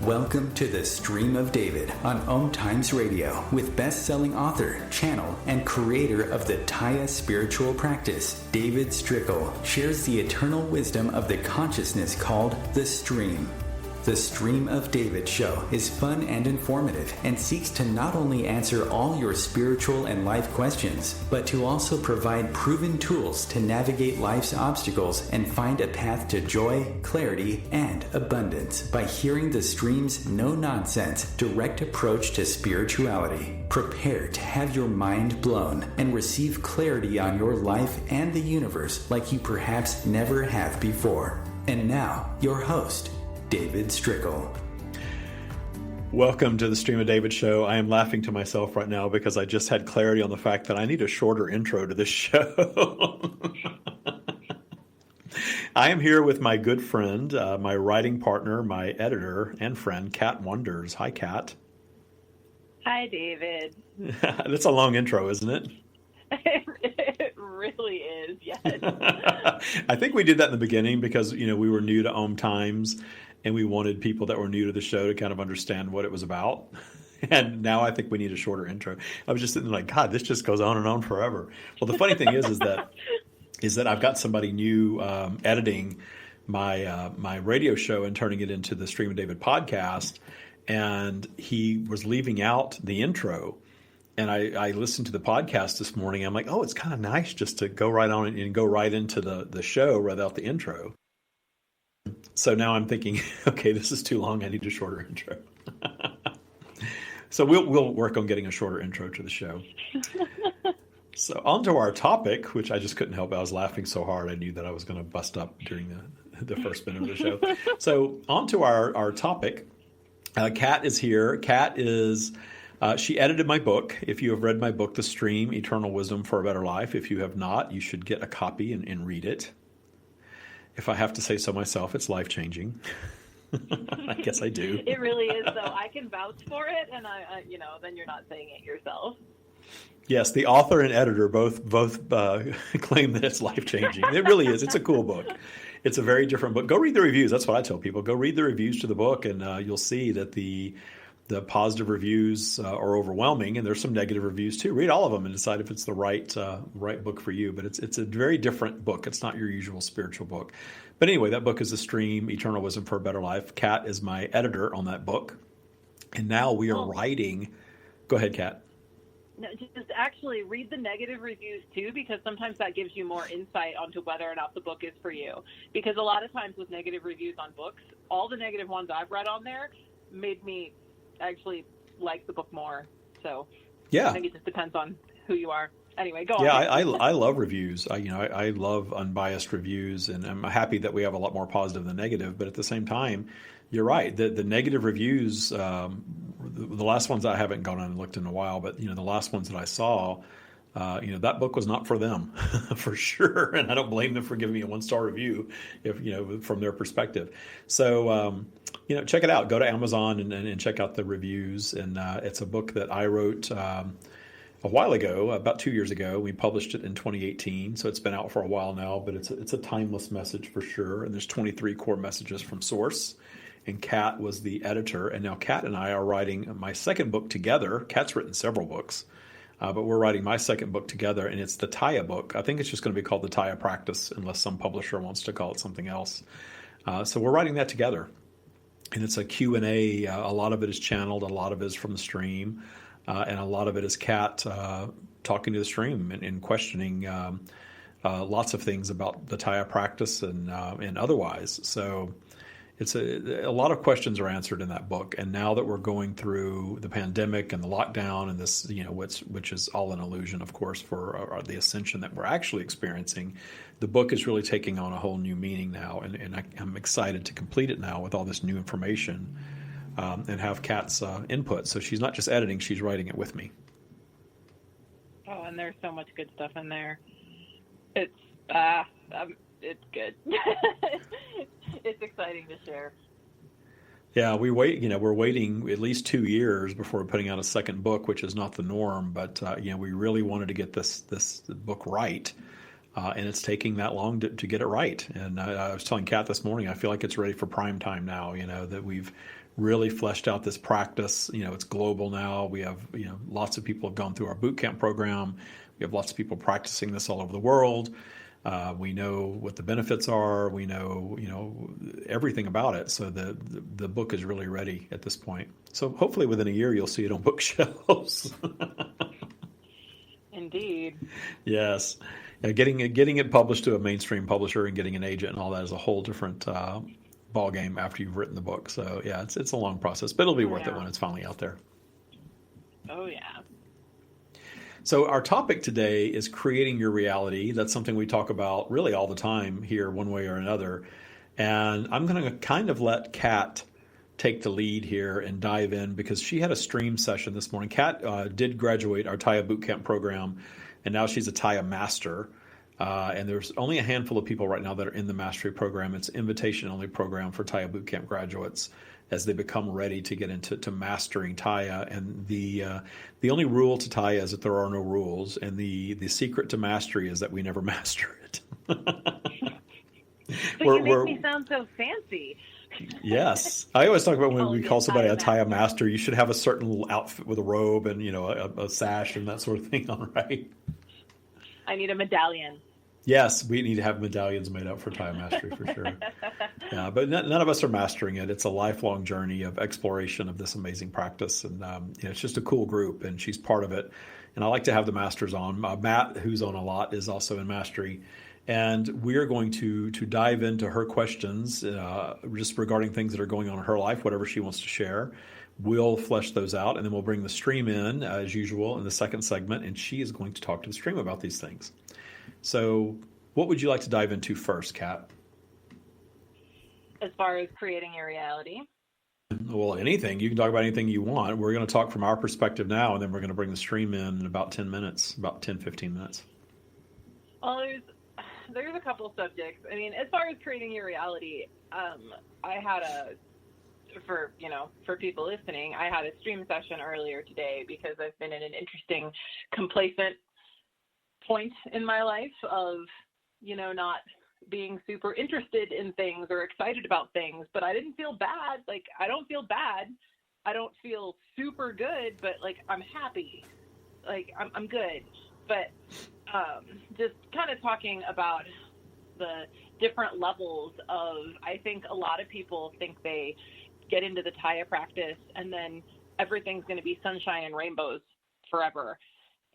Welcome to the Stream of David on OMTimes Radio with best-selling author, channel, and creator of the TYA spiritual practice, David Strickel, shares the eternal wisdom of the consciousness called the Stream. The Stream of David show is fun and informative and seeks to not only answer all your spiritual and life questions, but to also provide proven tools to navigate life's obstacles and find a path to joy, clarity, and abundance by hearing the Stream's no-nonsense, direct approach to spirituality. Prepare to have your mind blown and receive clarity on your life and the universe like you perhaps never have before. And now, your host, David Strickel. Welcome to the Stream of David show. I am laughing to myself right now because I just had clarity on the fact that I need a shorter intro to this show. I am here with my good friend, my writing partner, my editor and friend, Qat Wanders. Hi, Qat. Hi, David. That's a long intro, isn't it? It really is, yes. I think we did that in the beginning because, we were new to OMTimes and we wanted people that were new to the show to kind of understand what it was about. And now I think we need a shorter intro. I was just sitting like, God, this just goes on and on forever. Well, the funny thing is that I've got somebody new editing my radio show and turning it into the Stream of David podcast. And he was leaving out the intro. And I listened to the podcast this morning. I'm like, oh, it's kind of nice just to go right on and go right into the show without the intro. So now I'm thinking, okay, this is too long. I need a shorter intro. So we'll work on getting a shorter intro to the show. So on to our topic, which I just couldn't help. I was laughing so hard I knew that I was going to bust up during the first minute of the show. So on to our topic. Qat is here. Qat is... she edited my book. If you have read my book, The Stream, Eternal Wisdom for a Better Life, if you have not, you should get a copy and read it. If I have to say so myself, it's life-changing. I guess I do. It really is, though. I can vouch for it, and then you're not saying it yourself. Yes, the author and editor both claim that it's life-changing. It really is. It's a cool book. It's a very different book. Go read the reviews. That's what I tell people. Go read the reviews to the book, and you'll see that the positive reviews are overwhelming, and there's some negative reviews too. Read all of them and decide if it's the right book for you. But it's a very different book. It's not your usual spiritual book. But anyway, that book is The Stream, Eternal Wisdom for a Better Life. Qat is my editor on that book. And now we are writing. Go ahead, Qat. No, just actually read the negative reviews too, because sometimes that gives you more insight onto whether or not the book is for you. Because a lot of times with negative reviews on books, all the negative ones I've read on there made me actually like the book more. So yeah, I think it just depends on who you are. Anyway, go on. Yeah, I love reviews. I love unbiased reviews, and I'm happy that we have a lot more positive than negative. But at the same time, you're right. The negative reviews, the last ones I haven't gone on and looked in a while, but the last ones that I saw, that book was not for them for sure. And I don't blame them for giving me a 1-star review if, from their perspective. So, check it out. Go to Amazon and check out the reviews. And it's a book that I wrote a while ago, about 2 years ago. We published it in 2018. So it's been out for a while now, but it's a timeless message for sure. And there's 23 core messages from source. And Qat was the editor. And now Qat and I are writing my second book together. Qat's written several books. But we're writing my second book together, and it's the TYA book. I think it's just going to be called the TYA Practice, unless some publisher wants to call it something else. So we're writing that together. And it's a Q&A. A lot of it is channeled. A lot of it is from the Stream. And a lot of it is Qat talking to the Stream and questioning lots of things about the TYA practice and otherwise. So it's a lot of questions are answered in that book. And now that we're going through the pandemic and the lockdown and this, which is all an illusion, of course, for the ascension that we're actually experiencing, the book is really taking on a whole new meaning now. And I'm excited to complete it now with all this new information and have Qat's input. So she's not just editing, she's writing it with me. Oh, and there's so much good stuff in there. It's good. It's exciting to share. Yeah, we're waiting at least 2 years before putting out a second book, which is not the norm. But we really wanted to get this book right, and it's taking that long to get it right. And I was telling Qat this morning, I feel like it's ready for prime time now. That we've really fleshed out this practice. It's global now. We have, lots of people have gone through our boot camp program. We have lots of people practicing this all over the world. We know what the benefits are. We know, everything about it. So the book is really ready at this point. So hopefully within a year, you'll see it on bookshelves. Indeed. Yes. Getting it published to a mainstream publisher and getting an agent and all that is a whole different ball game after you've written the book. So yeah, it's a long process, but it'll be worth it when it's finally out there. Oh yeah. So our topic today is creating your reality. That's something we talk about really all the time here, one way or another. And I'm going to kind of let Qat take the lead here and dive in because she had a stream session this morning. Qat did graduate our TYA Bootcamp program, and now she's a TYA Master. And there's only a handful of people right now that are in the mastery program. It's an invitation-only program for TYA Bootcamp graduates as they become ready to get into mastering TYA. And the only rule to TYA is that there are no rules. And the secret to mastery is that we never master it. But you make me sound so fancy. Yes. I always talk about when we call somebody a TYA Master, you should have a certain little outfit with a robe and, a sash and that sort of thing on, right? I need a medallion. Yes, we need to have medallions made up for TYA Mastery for sure. Yeah, but none of us are mastering it. It's a lifelong journey of exploration of this amazing practice. And it's just a cool group, and she's part of it. And I like to have the masters on. Matt, who's on a lot, is also in Mastery. And we are going to dive into her questions just regarding things that are going on in her life, whatever she wants to share. We'll flesh those out, and then we'll bring the stream in, as usual, in the second segment, and she is going to talk to the stream about these things. So what would you like to dive into first, Qat? As far as creating your reality? Well, anything. You can talk about anything you want. We're going to talk from our perspective now, and then we're going to bring the stream in about 10 minutes, about 10, 15 minutes. Well, there's a couple subjects. I mean, as far as creating your reality, I had for people listening, I had a stream session earlier today because I've been in an interesting, complacent point in my life of, not being super interested in things or excited about things, but I didn't feel bad. Like, I don't feel bad. I don't feel super good, but like, I'm happy. Like, I'm good. But just kind of talking about the different levels of, I think a lot of people think they get into the TYA practice and then everything's going to be sunshine and rainbows forever.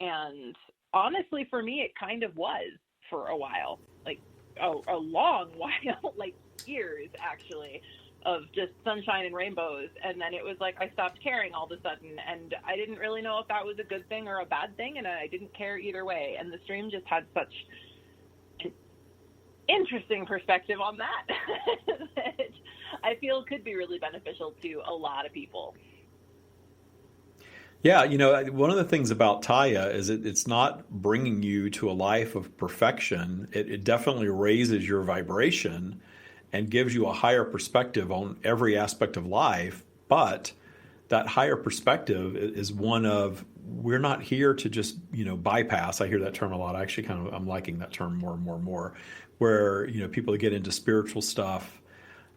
And honestly, for me, it kind of was for a while, like a long while, like years actually, of just sunshine and rainbows. And then it was like I stopped caring all of a sudden, and I didn't really know if that was a good thing or a bad thing, and I didn't care either way. And the stream just had such an interesting perspective on that that I feel could be really beneficial to a lot of people. Yeah, one of the things about TYA is it's not bringing you to a life of perfection. It definitely raises your vibration and gives you a higher perspective on every aspect of life. But that higher perspective is one of, we're not here to just, bypass. I hear that term a lot. I actually I'm liking that term more and more and more, where, people get into spiritual stuff,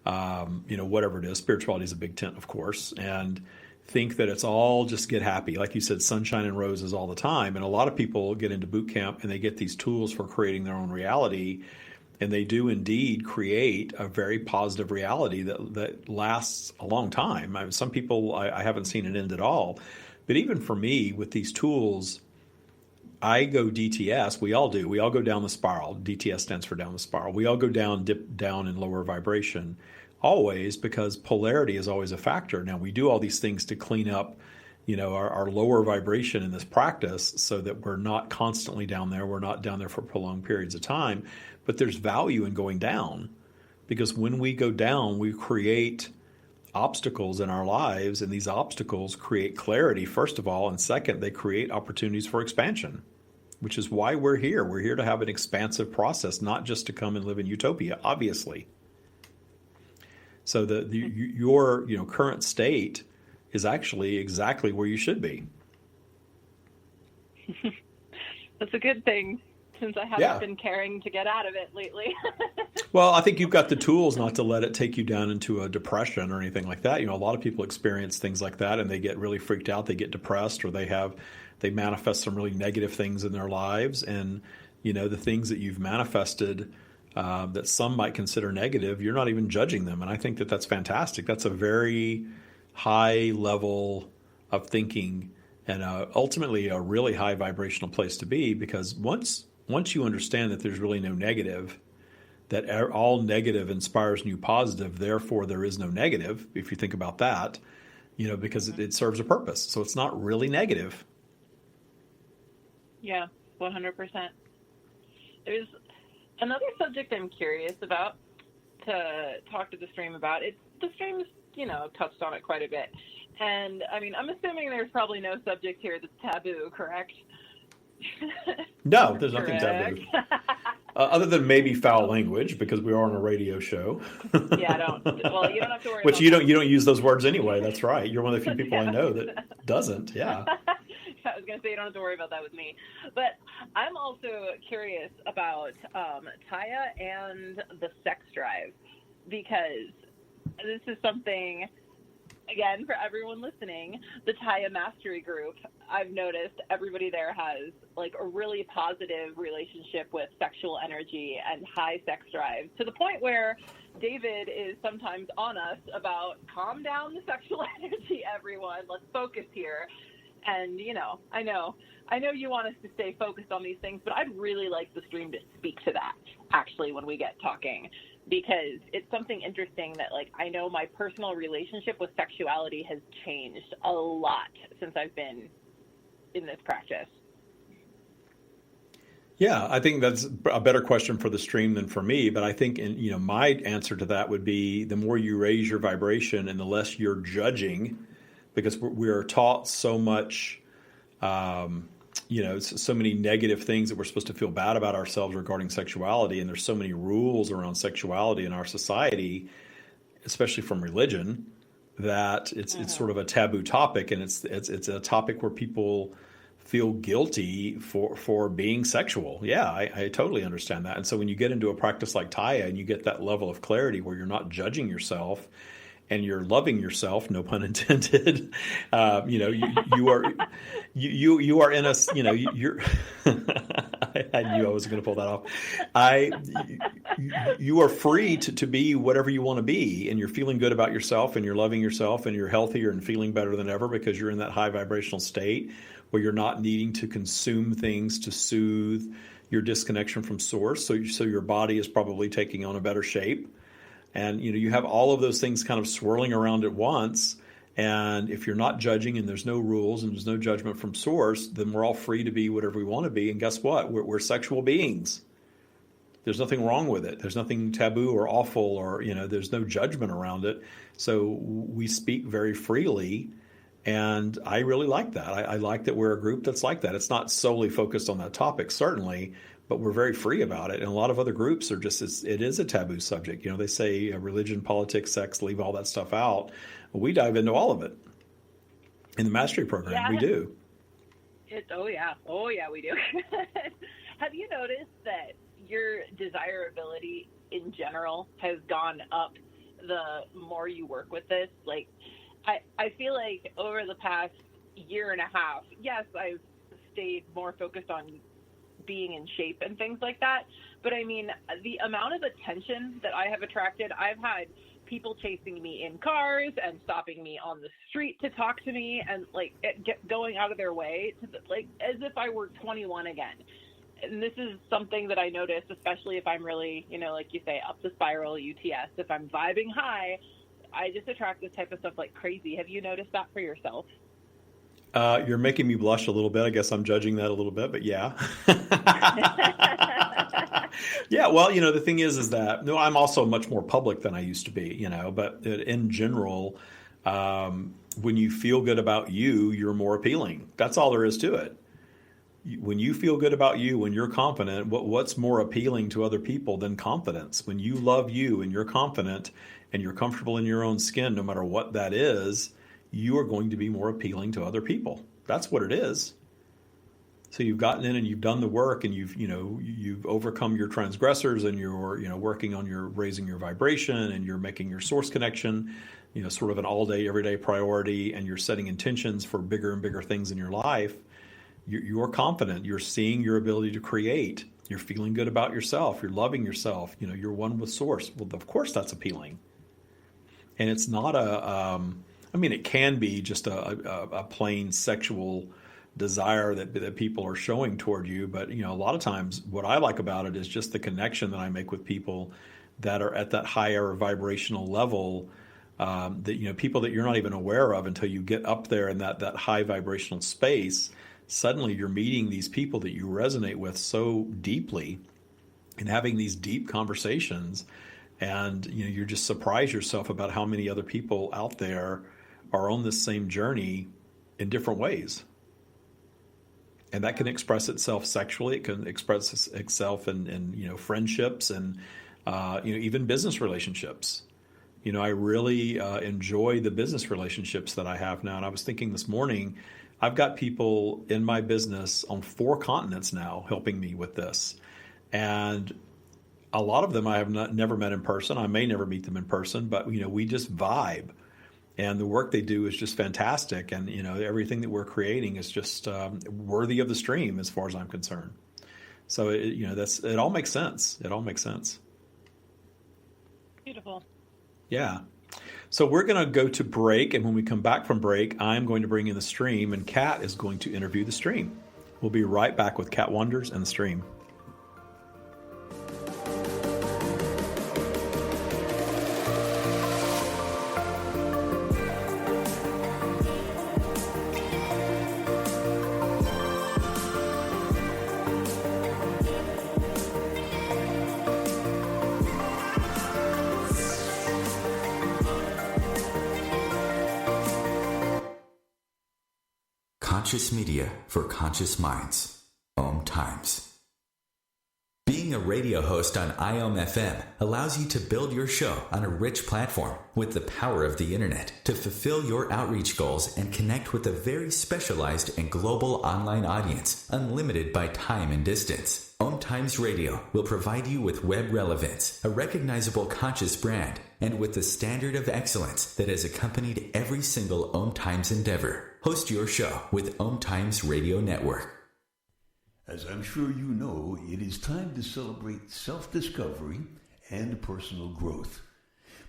whatever it is. Spirituality is a big tent, of course, and think that it's all just get happy. Like you said, sunshine and roses all the time. And a lot of people get into boot camp and they get these tools for creating their own reality. And they do indeed create a very positive reality that lasts a long time. Some people, I haven't seen it end at all. But even for me, with these tools, I go DTS. We all do. We all go down the spiral. DTS stands for down the spiral. We all go down, dip down in lower vibration. Always, because polarity is always a factor. Now, we do all these things to clean up, our lower vibration in this practice so that we're not constantly down there. We're not down there for prolonged periods of time. But there's value in going down, because when we go down, we create obstacles in our lives, and these obstacles create clarity, first of all, and second, they create opportunities for expansion, which is why we're here. We're here to have an expansive process, not just to come and live in utopia, obviously. So your current state is actually exactly where you should be. That's a good thing. since I haven't Yeah. been caring to get out of it lately. Well, I think you've got the tools not to let it take you down into a depression or anything like that. You know, a lot of people experience things like that and they get really freaked out. They get depressed, or they manifest some really negative things in their lives. And, you know, the things that you've manifested that some might consider negative, you're not even judging them. And I think that that's fantastic. That's a very high level of thinking, and ultimately a really high vibrational place to be, because once you understand that there's really no negative, that all negative inspires new positive, therefore there is no negative, if you think about that, you know, because it serves a purpose. So it's not really negative. Yeah, 100%. There's another subject I'm curious about to talk to the stream about. The stream's, you know, touched on it quite a bit. And, I mean, I'm assuming there's probably no subject here that's taboo, correct? No, there's nothing taboo. Other than maybe foul language, because we are on a radio show. Yeah, well, you don't have to worry Which about you don't use those words anyway. That's right. You're one of the few people I know that doesn't. Yeah. I was going to say you don't have to worry about that with me. But I'm also curious about TYA and the sex drive, because this is something, again, for everyone listening, the TYA Mastery Group, I've noticed everybody there has like a really positive relationship with sexual energy and high sex drive, to the point where David is sometimes on us about, calm down the sexual energy, everyone. Let's focus here. And, you know, I know you want us to stay focused on these things, but I'd really like the stream to speak to that, actually, when we get talking, because it's something interesting that, like, I know my personal relationship with sexuality has changed a lot since I've been in this practice. Yeah, I think that's a better question for the stream than for me. But I think, my answer to that would be, the more you raise your vibration and the less you're judging, because we are taught so much, so many negative things that we're supposed to feel bad about ourselves regarding sexuality. And there's so many rules around sexuality in our society, especially from religion, that it's sort of a taboo topic. And it's a topic where people feel guilty for being sexual. Yeah, I totally understand that. And so when you get into a practice like TYA and you get that level of clarity where you're not judging yourself and you're loving yourself, no pun intended, you are in a, you're, I knew I was going to pull that off. You are free to be whatever you want to be, and you're feeling good about yourself, and you're loving yourself, and you're healthier and feeling better than ever because you're in that high vibrational state where you're not needing to consume things to soothe your disconnection from source. So your body is probably taking on a better shape. And, you have all of those things kind of swirling around at once. And if you're not judging and there's no rules and there's no judgment from source, then we're all free to be whatever we want to be. And guess what? We're sexual beings. There's nothing wrong with it. There's nothing taboo or awful, or, there's no judgment around it. So we speak very freely. And I really like that. I like that we're a group that's like that. It's not solely focused on that topic, certainly, but we're very free about it. And a lot of other groups are just, it is a taboo subject. They say religion, politics, sex, leave all that stuff out. We dive into all of it. In the mastery program, we do. Oh, yeah, we do. Have you noticed that your desirability in general has gone up the more you work with this? Like, I feel like over the past year and a half, yes, I've stayed more focused on being in shape and things like that. But I mean, the amount of attention that I have attracted, I've had people chasing me in cars and stopping me on the street to talk to me, and going out of their way to as if I were 21 again. And this is something that I notice, especially if I'm really, like you say, up the spiral UTS. If I'm vibing high, I just attract this type of stuff like crazy. Have you noticed that for yourself? You're making me blush a little bit. I guess I'm judging that a little bit, but yeah. Yeah, well, the thing is that, no, I'm also much more public than I used to be, but in general, when you feel good about you, you're more appealing. That's all there is to it. When you feel good about you, when you're confident, what's more appealing to other people than confidence? When you love you and you're confident and you're comfortable in your own skin, no matter what that is, you are going to be more appealing to other people. That's what it is. So you've gotten in and you've done the work, and you've overcome your transgressors, and you're working on your raising your vibration, and you're making your source connection, sort of an all day, everyday priority, and you're setting intentions for bigger and bigger things in your life. You're confident. You're seeing your ability to create. You're feeling good about yourself. You're loving yourself. You're one with source. Well, of course, that's appealing. And it's not it can be just a plain sexual desire that people are showing toward you. But, a lot of times what I like about it is just the connection that I make with people that are at that higher vibrational level, that, people that you're not even aware of until you get up there in that high vibrational space. Suddenly you're meeting these people that you resonate with so deeply and having these deep conversations. And, you just surprise yourself about how many other people out there are on this same journey in different ways. And that can express itself sexually. It can express itself in friendships and, even business relationships. I really enjoy the business relationships that I have now. And I was thinking this morning, I've got people in my business on 4 continents now helping me with this. And a lot of them I have never met in person. I may never meet them in person, but, we just vibe. And the work they do is just fantastic. And, everything that we're creating is just worthy of the stream as far as I'm concerned. So, it all makes sense. It all makes sense. Beautiful. Yeah. So we're going to go to break. And when we come back from break, I'm going to bring in the stream, and Qat is going to interview the stream. We'll be right back with Qat Wanders and the stream. Conscious media for conscious minds. OMTimes. Being a radio host on IOM FM allows you to build your show on a rich platform with the power of the internet to fulfill your outreach goals and connect with a very specialized and global online audience, unlimited by time and distance. OMTimes Radio will provide you with web relevance, a recognizable conscious brand, and with the standard of excellence that has accompanied every single OMTimes endeavor. Host your show with OMTimes Radio Network. As I'm sure you know, it is time to celebrate self-discovery and personal growth.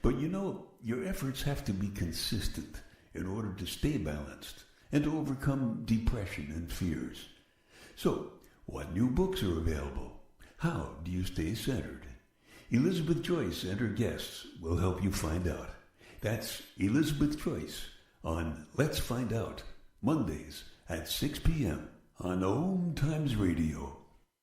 But your efforts have to be consistent in order to stay balanced and to overcome depression and fears. So, what new books are available? How do you stay centered? Elizabeth Joyce and her guests will help you find out. That's Elizabeth Joyce on Let's Find Out, Mondays at 6 p.m. on OMTimes Radio.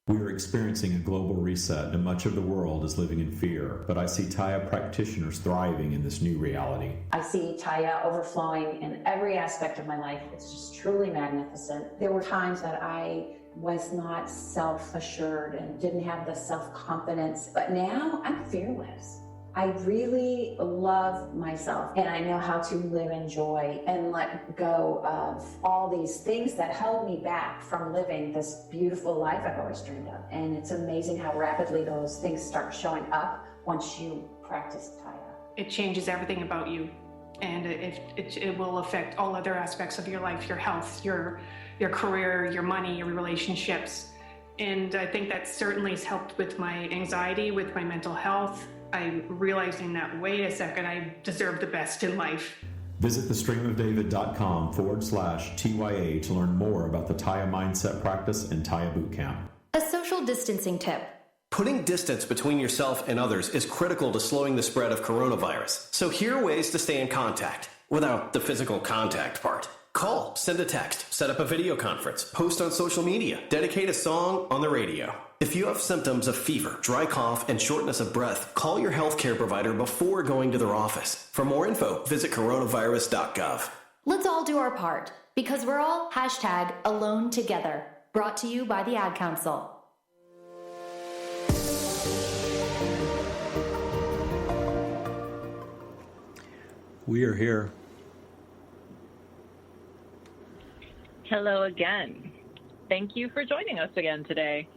We are experiencing a global reset, and much of the world is living in fear. But I see TYA practitioners thriving in this new reality. I see TYA overflowing in every aspect of my life. It's just truly magnificent. There were times that I was not self-assured and didn't have the self-confidence, but now I'm fearless. I really love myself, and I know how to live in joy and let go of all these things that held me back from living this beautiful life I've always dreamed of. And it's amazing how rapidly those things start showing up once you practice TYA. It changes everything about you, and it will affect all other aspects of your life, your health, your career, your money, your relationships. And I think that certainly has helped with my anxiety, with my mental health. I'm realizing that, wait a second, I deserve the best in life. Visit thestreamofdavid.com/TYA to learn more about the TYA Mindset Practice and TYA Bootcamp. A social distancing tip. Putting distance between yourself and others is critical to slowing the spread of coronavirus. So here are ways to stay in contact without the physical contact part. Call, send a text, set up a video conference, post on social media, dedicate a song on the radio. If you have symptoms of fever, dry cough, and shortness of breath, call your healthcare provider before going to their office. For more info, visit coronavirus.gov. Let's all do our part, because we're all #alone together. Brought to you by the Ad Council. We are here. Hello again. thank you for joining us again today.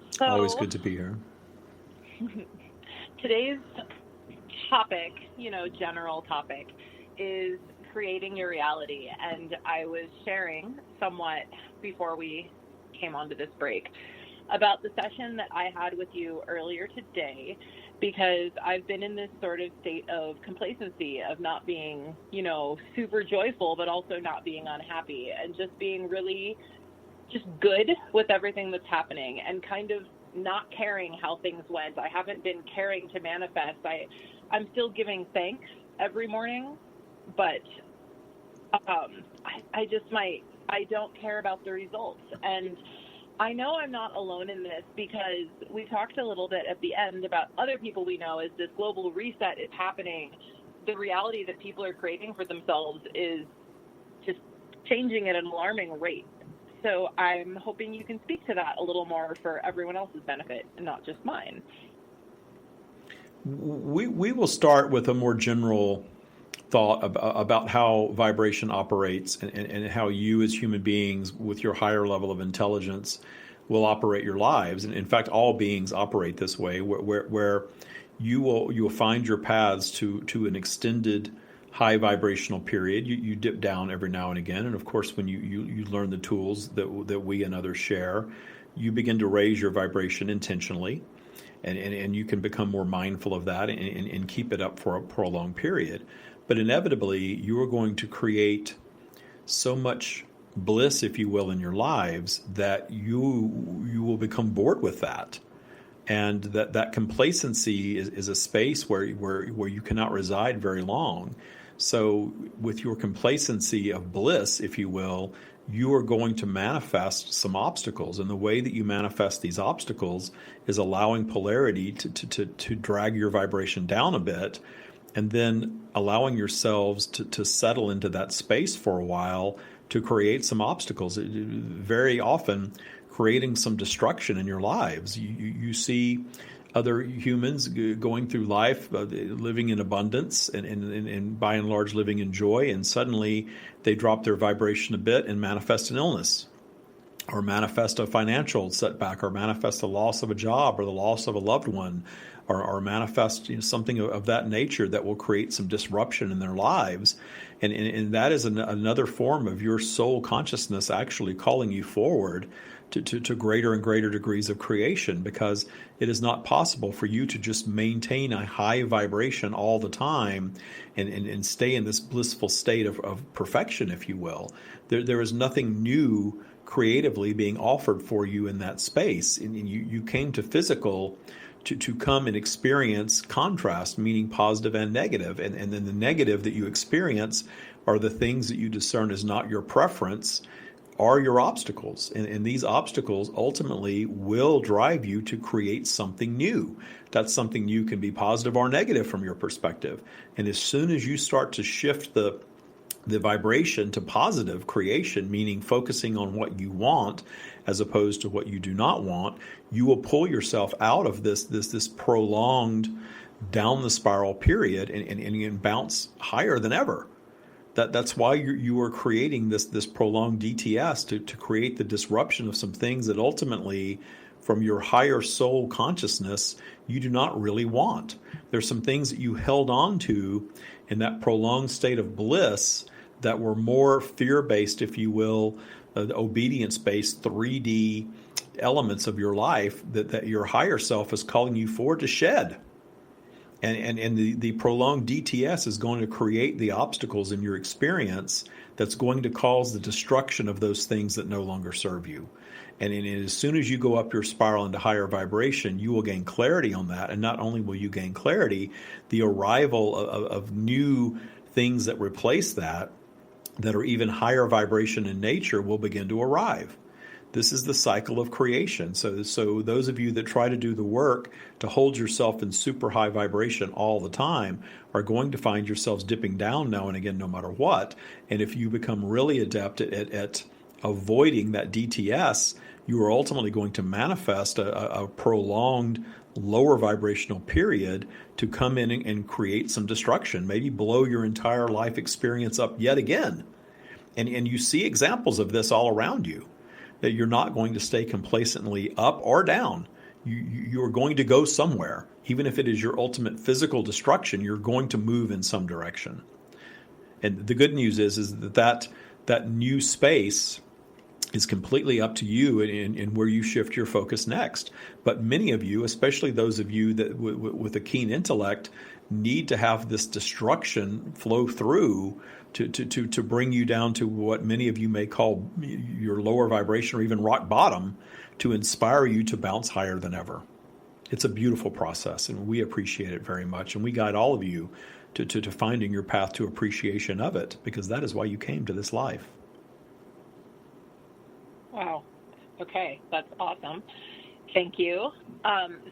So, always good to be here. Today's topic, general topic, is creating your reality. And I was sharing somewhat before we came onto this break about the session that I had with you earlier today, because I've been in this sort of state of complacency of not being, super joyful, but also not being unhappy, and just being really just good with everything that's happening and kind of not caring how things went. I haven't been caring to manifest. I'm still giving thanks every morning, but I don't care about the results. And I know I'm not alone in this, because we talked a little bit at the end about other people we know as this global reset is happening. The reality that people are creating for themselves is just changing at an alarming rate. So I'm hoping you can speak to that a little more for everyone else's benefit and not just mine. We will start with a more general thought about how vibration operates and how you as human beings with your higher level of intelligence will operate your lives. And in fact, all beings operate this way, where you will find your paths to an extended high vibrational period. You dip down every now and again. And of course, when you learn the tools that we and others share, you begin to raise your vibration intentionally. And you can become more mindful of that and keep it up for a prolonged period. But inevitably, you are going to create so much bliss, if you will, in your lives that you will become bored with that. And that complacency is a space where you cannot reside very long. So with your complacency of bliss, if you will, you are going to manifest some obstacles. And the way that you manifest these obstacles is allowing polarity to drag your vibration down a bit, and then allowing yourselves to settle into that space for a while to create some obstacles. Very often creating some destruction in your lives. You see other humans going through life, living in abundance and by and large living in joy, and suddenly they drop their vibration a bit and manifest an illness, or manifest a financial setback, or manifest the loss of a job or the loss of a loved one, or manifest something of that nature that will create some disruption in their lives. And that is another form of your soul consciousness actually calling you forward to greater and greater degrees of creation, because it is not possible for you to just maintain a high vibration all the time and stay in this blissful state of perfection, if you will. There is nothing new creatively being offered for you in that space. And you came to physical to come and experience contrast, meaning positive and negative. And then the negative that you experience are the things that you discern as not your preference, are your obstacles. And these obstacles ultimately will drive you to create something new. That something new can be positive or negative from your perspective. And as soon as you start to shift the vibration to positive creation, meaning focusing on what you want as opposed to what you do not want, you will pull yourself out of this prolonged down the spiral period and bounce higher than ever. That's why you are creating this prolonged DTS to create the disruption of some things that ultimately, from your higher soul consciousness, you do not really want. There's some things that you held on to in that prolonged state of bliss that were more fear-based, if you will, obedience-based 3D elements of your life that your higher self is calling you forward to shed. And the prolonged DTS is going to create the obstacles in your experience that's going to cause the destruction of those things that no longer serve you. And as soon as you go up your spiral into higher vibration, you will gain clarity on that. And not only will you gain clarity, the arrival of new things that replace that are even higher vibration in nature will begin to arrive. This is the cycle of creation. So those of you that try to do the work to hold yourself in super high vibration all the time are going to find yourselves dipping down now and again, no matter what. And if you become really adept at avoiding that DTS, you are ultimately going to manifest a prolonged lower vibrational period to come in and create some destruction, maybe blow your entire life experience up yet again. And you see examples of this all around you, that you're not going to stay complacently up or down. You're going to go somewhere. Even if it is your ultimate physical destruction, you're going to move in some direction. And the good news is that new space is completely up to you in where you shift your focus next. But many of you, especially those of you that with a keen intellect, need to have this destruction flow through to bring you down to what many of you may call your lower vibration or even rock bottom, to inspire you to bounce higher than ever. It's a beautiful process, and we appreciate it very much. And we guide all of you to finding your path to appreciation of it, because that is why you came to this life. Wow. Okay, that's awesome. Thank you.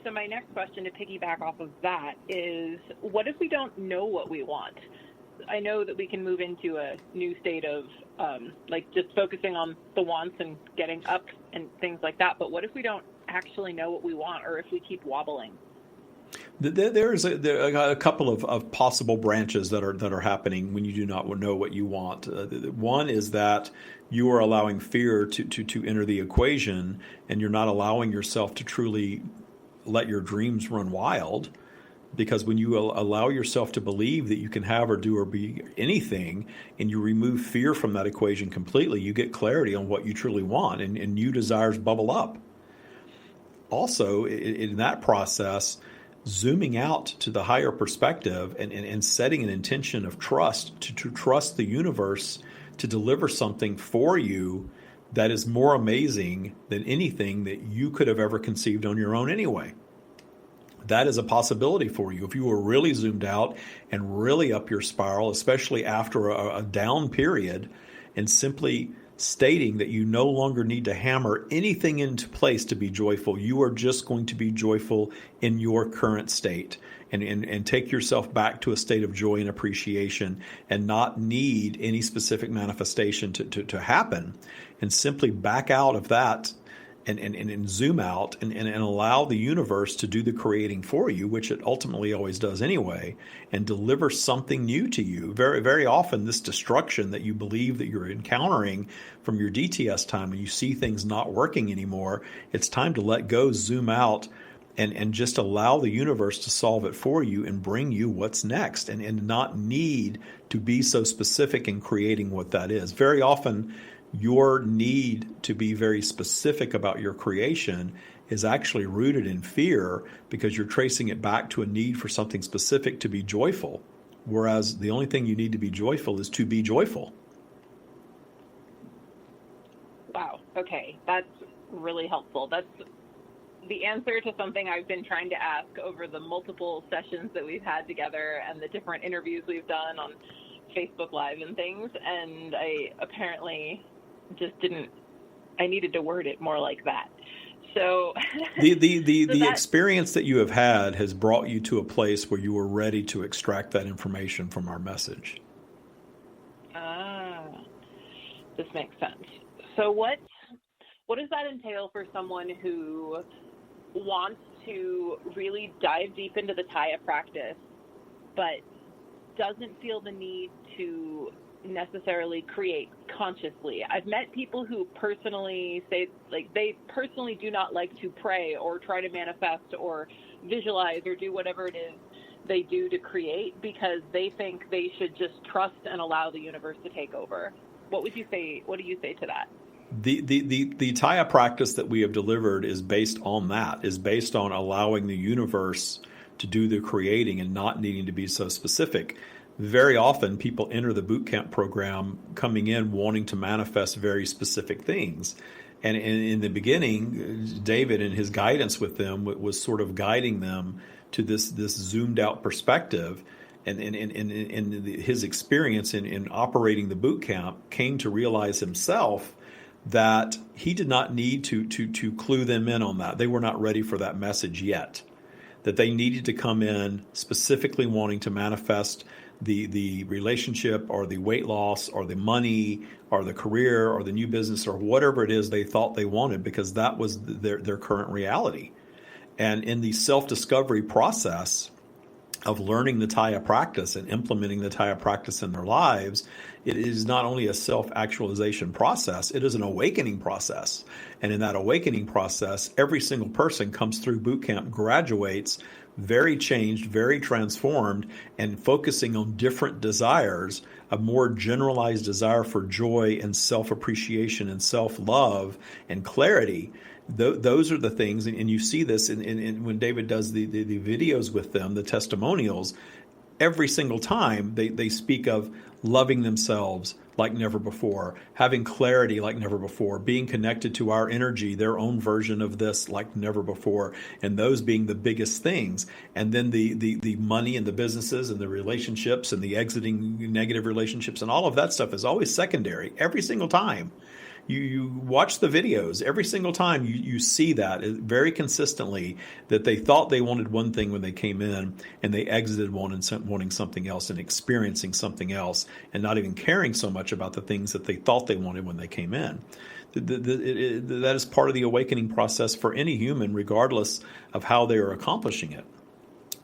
So my next question, to piggyback off of that, is what if we don't know what we want? I know that we can move into a new state of just focusing on the wants and getting up and things like that. But what if we don't actually know what we want, or if we keep wobbling? There's a couple of possible branches that are happening when you do not know what you want. One is that you are allowing fear to enter the equation, and you're not allowing yourself to truly let your dreams run wild. Because when you allow yourself to believe that you can have or do or be anything, and you remove fear from that equation completely, you get clarity on what you truly want, and new desires bubble up. Also, in that process, zooming out to the higher perspective and setting an intention of trust, to trust the universe to deliver something for you that is more amazing than anything that you could have ever conceived on your own anyway. That is a possibility for you. If you were really zoomed out and really up your spiral, especially after a down period, and simply stating that you no longer need to hammer anything into place to be joyful. You are just going to be joyful in your current state, and take yourself back to a state of joy and appreciation, and not need any specific manifestation to happen, and simply back out of that and zoom out and allow the universe to do the creating for you, which it ultimately always does anyway, and deliver something new to you. Very, very often, this destruction that you believe that you're encountering from your DTS time, and you see things not working anymore, it's time to let go, zoom out, and just allow the universe to solve it for you and bring you what's next, and not need to be so specific in creating what that is. Very often, your need to be very specific about your creation is actually rooted in fear, because you're tracing it back to a need for something specific to be joyful, whereas the only thing you need to be joyful is to be joyful. Wow. Okay. That's really helpful. That's the answer to something I've been trying to ask over the multiple sessions that we've had together and the different interviews we've done on Facebook Live and things. And I apparently just didn't, I needed to word it more like that. So the experience that you have had has brought you to a place where you are ready to extract that information from our message. This makes sense. So what does that entail for someone who wants to really dive deep into the TYA practice, but doesn't feel the need to necessarily create consciously? I've met people who personally say, like, they personally do not like to pray or try to manifest or visualize or do whatever it is they do to create, because they think they should just trust and allow the universe to take over. What do you say to that? The TYA practice that we have delivered is based on that, is based on allowing the universe to do the creating and not needing to be so specific. Very often people enter the boot camp program coming in wanting to manifest very specific things. And in the beginning, David and his guidance with them was sort of guiding them to this zoomed out perspective. And his experience in operating the boot camp came to realize himself that he did not need to clue them in on that. They were not ready for that message yet. That they needed to come in specifically wanting to manifest the relationship or the weight loss or the money or the career or the new business or whatever it is they thought they wanted, because that was their current reality. And in the self-discovery process, of learning the TYA practice and implementing the TYA practice in their lives, it is not only a self-actualization process, it is an awakening process. And in that awakening process, every single person comes through boot camp, graduates, very changed, very transformed, and focusing on different desires, a more generalized desire for joy and self-appreciation and self-love and clarity. Those are the things, and you see this in when David does the videos with them, the testimonials. Every single time they speak of loving themselves like never before, having clarity like never before, being connected to our energy, their own version of this like never before, and those being the biggest things. And then the money and the businesses and the relationships and the exiting negative relationships and all of that stuff is always secondary every single time. You watch the videos, every single time you see that very consistently, that they thought they wanted one thing when they came in and they exited wanting something else and experiencing something else and not even caring so much about the things that they thought they wanted when they came in. That is part of the awakening process for any human, regardless of how they are accomplishing it.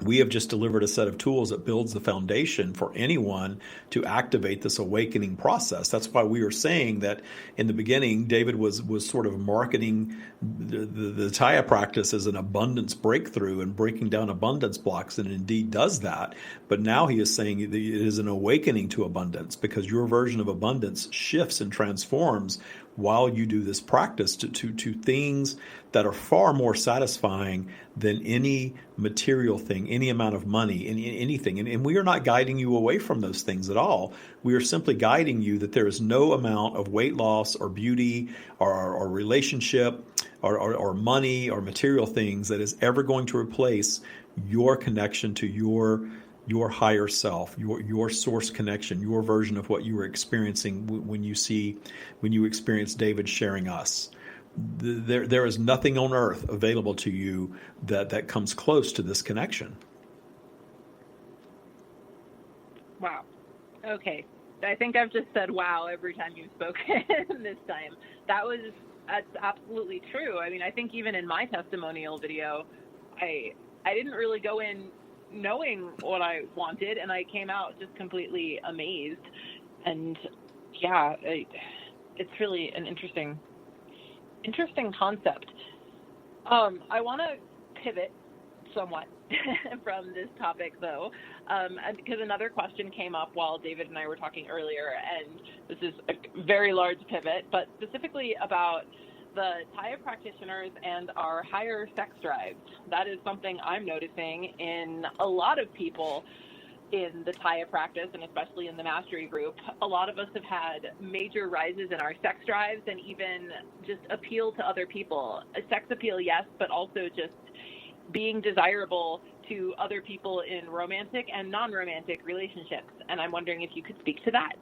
We have just delivered a set of tools that builds the foundation for anyone to activate this awakening process. That's why we are saying that in the beginning, David was sort of marketing the TYA practice as an abundance breakthrough and breaking down abundance blocks, and indeed does that. But now he is saying it is an awakening to abundance, because your version of abundance shifts and transforms while you do this practice to things that are far more satisfying than any material thing, any amount of money, anything. And we are not guiding you away from those things at all. We are simply guiding you that there is no amount of weight loss or beauty or relationship or money or material things that is ever going to replace your connection to your higher self, your source connection, your version of what you were experiencing when you experience David sharing us. There is nothing on earth available to you that comes close to this connection. Wow. Okay. I think I've just said wow every time you've spoken this time. That's absolutely true. I mean, I think even in my testimonial video, I didn't really go in knowing what I wanted, and I came out just completely amazed. And yeah, it's really an interesting concept. I want to pivot somewhat from this topic, though, because another question came up while David and I were talking earlier, and this is a very large pivot, but specifically about the TYA practitioners and our higher sex drives. That is something I'm noticing in a lot of people in the TYA practice, and especially in the mastery group. A lot of us have had major rises in our sex drives and even just appeal to other people. Sex appeal, yes, but also just being desirable to other people in romantic and non-romantic relationships. And I'm wondering if you could speak to that.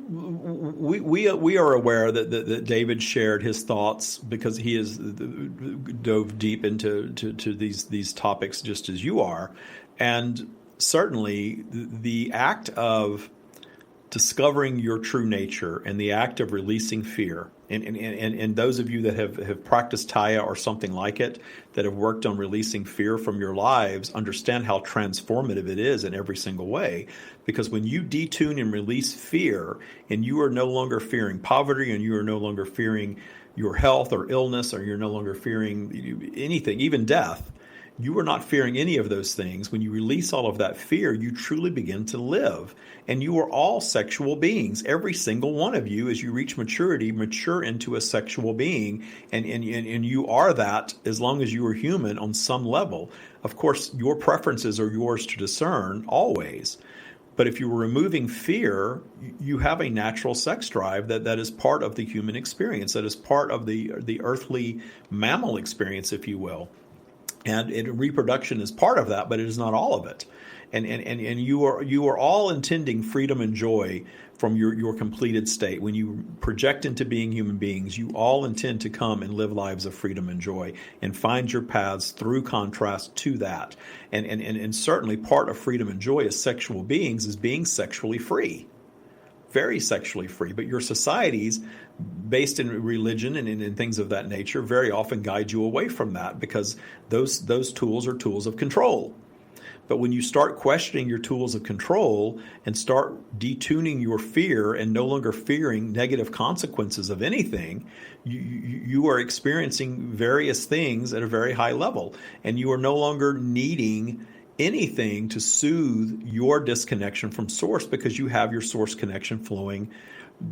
We are aware that David shared his thoughts because he has dove deep into these topics just as you are, and certainly the act of discovering your true nature and the act of releasing fear. And those of you that have practiced TYA or something like it, that have worked on releasing fear from your lives, understand how transformative it is in every single way. Because when you detune and release fear, and you are no longer fearing poverty, and you are no longer fearing your health or illness, or you're no longer fearing anything, even death, you are not fearing any of those things. When you release all of that fear, you truly begin to live. And you are all sexual beings. Every single one of you, as you reach maturity, mature into a sexual being. And you are that as long as you are human on some level. Of course, your preferences are yours to discern always. But if you were removing fear, you have a natural sex drive that is part of the human experience, that is part of the earthly mammal experience, if you will. And reproduction is part of that, but it is not all of it. And you are all intending freedom and joy from your completed state. When you project into being human beings, you all intend to come and live lives of freedom and joy and find your paths through contrast to that. And certainly part of freedom and joy as sexual beings is being sexually free. Very sexually free, but your societies based in religion and in things of that nature, very often guide you away from that because those tools are tools of control. And you are all intending freedom and joy from your completed state. When you project into being human beings, you all intend to come and live lives of freedom and joy and find your paths through contrast to that. And certainly part of freedom and joy is sexually free. Very sexually free, but your societies based in religion and in things of that nature, very often guide you away from that because those tools are tools of control. But when you start questioning your tools of control and start detuning your fear and no longer fearing negative consequences of anything, you are experiencing various things at a very high level. And you are no longer needing anything to soothe your disconnection from source, because you have your source connection flowing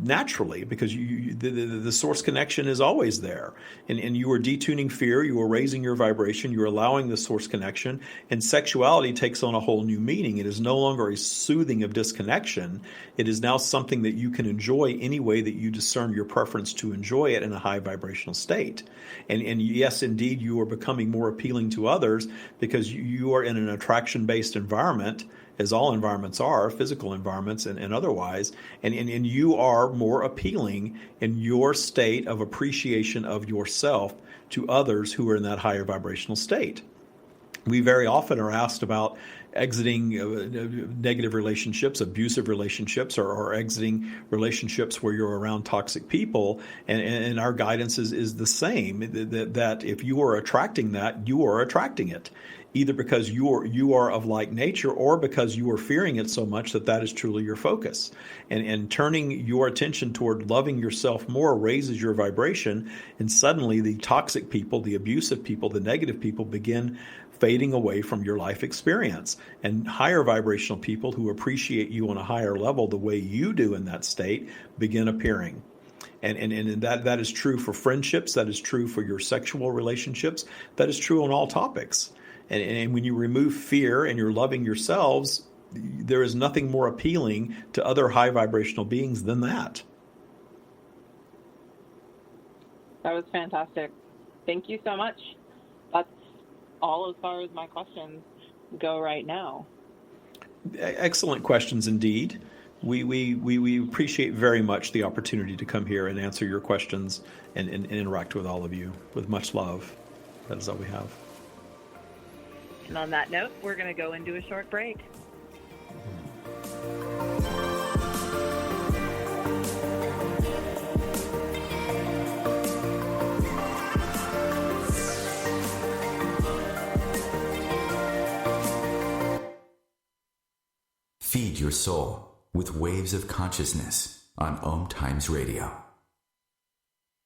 naturally, because the source connection is always there, and you are detuning fear, you are raising your vibration, you're allowing the source connection, and sexuality takes on a whole new meaning. It is no longer a soothing of disconnection. It is now something that you can enjoy any way that you discern your preference to enjoy it in a high vibrational state. And yes, indeed, you are becoming more appealing to others because you are in an attraction-based environment, as all environments are, physical environments and otherwise, and you are more appealing in your state of appreciation of yourself to others who are in that higher vibrational state. We very often are asked about exiting negative relationships, abusive relationships, or exiting relationships where you're around toxic people, and our guidance is the same, that if you are attracting that, you are attracting it, either because you are of like nature or because you are fearing it so much that is truly your focus. And turning your attention toward loving yourself more raises your vibration, and suddenly the toxic people, the abusive people, the negative people begin fading away from your life experience. And higher vibrational people who appreciate you on a higher level the way you do in that state begin appearing. And that is true for friendships, that is true for your sexual relationships, that is true on all topics. And when you remove fear and you're loving yourselves, there is nothing more appealing to other high vibrational beings than that. That was fantastic. Thank you so much. That's all as far as my questions go right now. Excellent questions indeed. We appreciate very much the opportunity to come here and answer your questions and interact with all of you with much love. That is all we have. And on that note, we're going to go into a short break. Feed your soul with waves of consciousness on OMTimes Radio.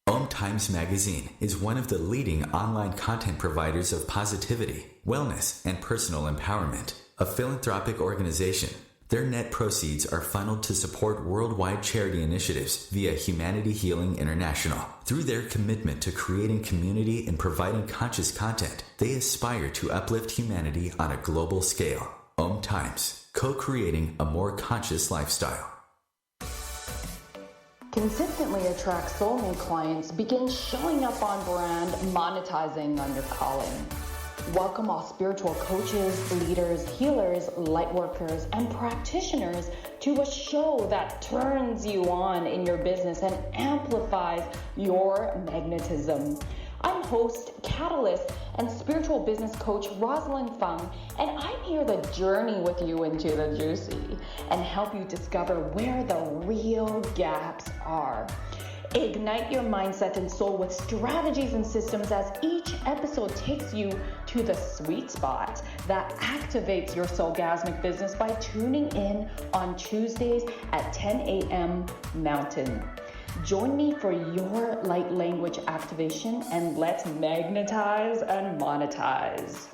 OMTimes Magazine is one of the leading online content providers of positivity, wellness, and personal empowerment. A philanthropic organization, their net proceeds are funneled to support worldwide charity initiatives via Humanity Healing International. Through their commitment to creating community and providing conscious content, they aspire to uplift humanity on a global scale. OMTimes, co-creating a more conscious lifestyle. Consistently attract soulmate clients, begin showing up on brand, monetizing on your calling. Welcome all spiritual coaches, leaders, healers, light workers, and practitioners to a show that turns you on in your business and amplifies your magnetism. I'm host, catalyst, and spiritual business coach Rosalind Fung, and I'm here to journey with you into the juicy and help you discover where the real gaps are. Ignite your mindset and soul with strategies and systems as each episode takes you to the sweet spot that activates your soulgasmic business by tuning in on Tuesdays at 10 a.m. Mountain. Join me for your light language activation, and let's magnetize and monetize.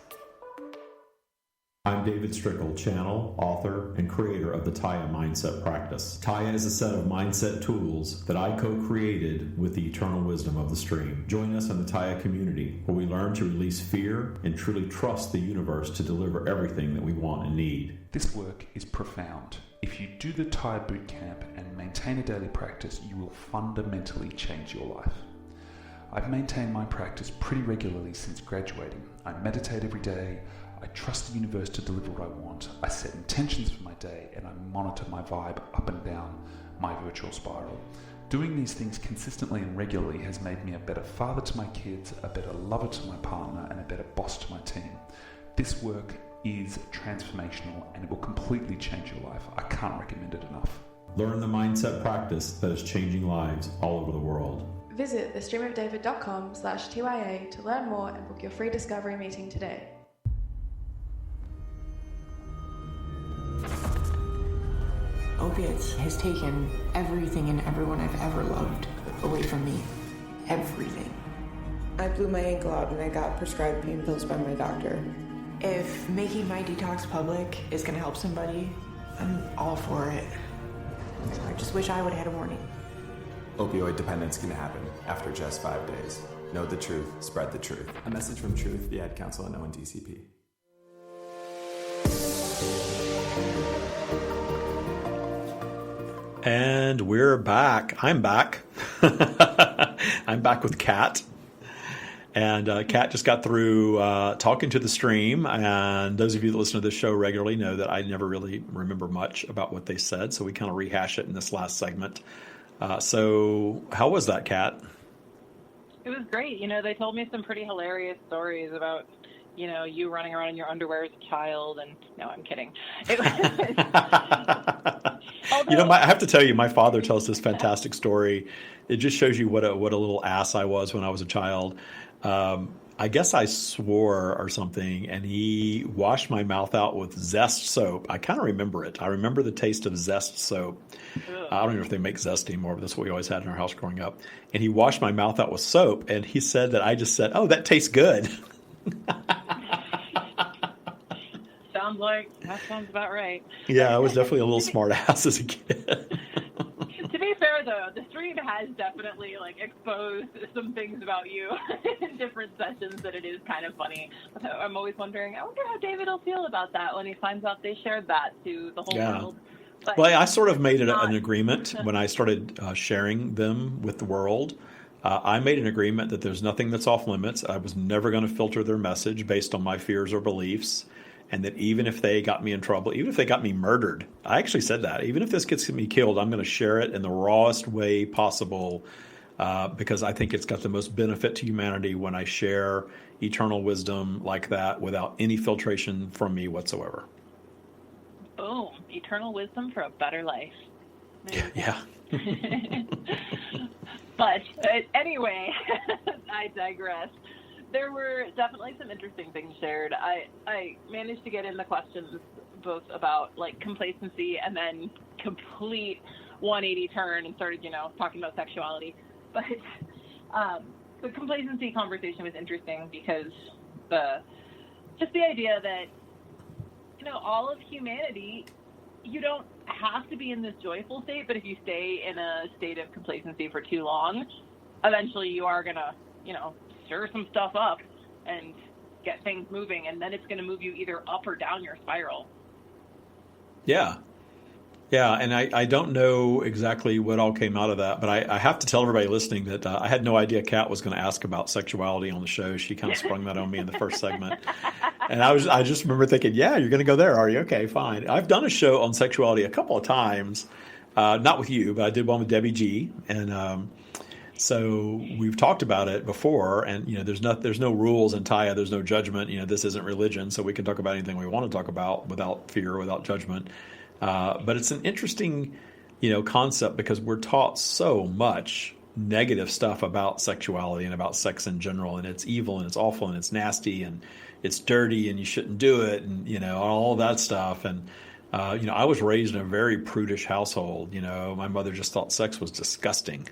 I'm David Strickel, channel, author, and creator of the TYA Mindset Practice. TYA is a set of mindset tools that I co-created with the eternal wisdom of the stream. Join us in the TYA community, where we learn to release fear and truly trust the universe to deliver everything that we want and need. This work is profound. If you do the TYA Bootcamp and maintain a daily practice, you will fundamentally change your life. I've maintained my practice pretty regularly since graduating. I meditate every day. I trust the universe to deliver what I want. I set intentions for my day, and I monitor my vibe up and down my virtual spiral. Doing these things consistently and regularly has made me a better father to my kids, a better lover to my partner, and a better boss to my team. This work is transformational, and it will completely change your life. I can't recommend it enough. Learn the mindset practice that is changing lives all over the world. Visit thestreamofdavid.com/TYA to learn more and book your free discovery meeting today. opiates has taken everything and everyone I've ever loved away from me. Everything. I blew my ankle out and I got prescribed pain pills by my doctor. If making my detox public is going to help somebody, I'm all for it. So I just wish I would have had a warning. Opioid dependence can happen after just 5 days. Know the truth, spread the truth. A message from Truth, the Ad Council, and ONDCP. And we're back. I'm back. I'm back with Kat. And Kat just got through talking to the stream. And those of you that listen to this show regularly know that I never really remember much about what they said. So we kind of rehash it in this last segment. So how was that, Kat? It was great. You know, they told me some pretty hilarious stories about, you know, you running around in your underwear as a child. And no, I'm kidding. You know, I have to tell you, my father tells this fantastic story. It just shows you what a little ass I was when I was a child. I guess I swore or something, and he washed my mouth out with Zest soap. I kind of remember it. I remember the taste of Zest soap. I don't even know if they make Zest anymore, but that's what we always had in our house growing up. And he washed my mouth out with soap, and he said that I just said, "Oh, that tastes good." That sounds about right. Yeah, I was definitely a little smart ass as a kid. To be fair, though, the stream has definitely exposed some things about you in different sessions that it is kind of funny. So I'm always wondering, I wonder how David will feel about that when he finds out they shared that to the whole world. But well, I sort of made an agreement when I started sharing them with the world. I made an agreement that there's nothing that's off limits. I was never going to filter their message based on my fears or beliefs. And that even if they got me in trouble, even if they got me murdered, I actually said that, even if this gets me killed, I'm going to share it in the rawest way possible because I think it's got the most benefit to humanity when I share eternal wisdom like that without any filtration from me whatsoever. Boom. Eternal wisdom for a better life. Yeah. But anyway, I digress. There were definitely some interesting things shared. I managed to get in the questions both about complacency and then complete 180 turn and started, talking about sexuality. But the complacency conversation was interesting because just the idea that, all of humanity, you don't have to be in this joyful state, but if you stay in a state of complacency for too long, eventually you are going to, stir some stuff up and get things moving, and then it's going to move you either up or down your spiral. Yeah, and I don't know exactly what all came out of that, but I have to tell everybody listening that I had no idea Kat was going to ask about sexuality on the show. She kind of sprung that on me in the first segment. And I just remember thinking, yeah, you're going to go there, are you? Okay, fine. I've done a show on sexuality a couple of times, not with you, but I did one with Debbie G, and so we've talked about it before, and there's no rules in TYA. There's no judgment. This isn't religion, so we can talk about anything we want to talk about without fear, without judgment. But it's an interesting, concept because we're taught so much negative stuff about sexuality and about sex in general, and it's evil and it's awful and it's nasty and it's dirty and you shouldn't do it, and all that stuff. And I was raised in a very prudish household. My mother just thought sex was disgusting.